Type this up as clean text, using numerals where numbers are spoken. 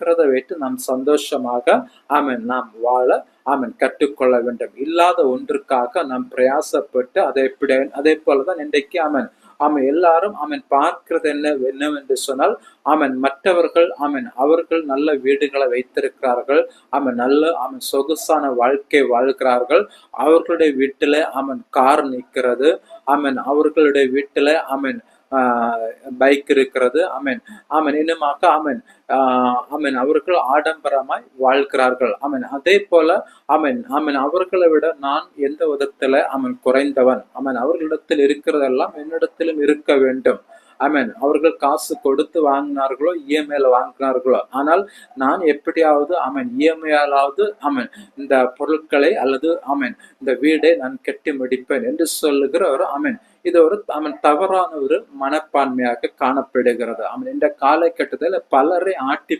இருக்கிறதை வைத்து நாம் சந்தோஷமாக நாம் வாழ கற்றுக்கொள்ள வேண்டும். இல்லாத ஒன்றுக்காக நாம் பிரயாசப்பட்டு அதே போலதான் இன்றைக்கு எல்லாரும் பார்க்கிறது என்னவென்று சொன்னால் மற்றவர்கள் அவர்கள் நல்ல வீடுகளை வைத்திருக்கிறார்கள், நல்ல சொகுசான வாழ்க்கை வாழ்கிறார்கள். அவர்களுடைய வீட்டில கார் நிற்கிறது, அவர்களுடைய வீட்டில பைக் இருக்கிறது, இன்னுமாக அவர்கள் ஆடம்பரமாய் வாழ்கிறார்கள். அதே போல அவர்களை விட நான் எந்த விதத்துல குறைந்தவன்? அவர்களிடத்தில் இருக்கிறதெல்லாம் என்னிடத்திலும் இருக்க வேண்டும். அவர்கள் காசு கொடுத்து வாங்கினார்களோ, இஎம்ஐல வாங்கினார்களோ, ஆனால் நான் எப்படியாவது இஎம்ஐயாலாவது இந்த பொருட்களை அல்லது இந்த வீடை நான் கட்டி முடிப்பேன் என்று சொல்லுகிற ஒரு இது ஒரு தவறான ஒரு மனப்பான்மையாக காணப்படுகிறது. இந்த காலகட்டத்தில் பலரை ஆட்டி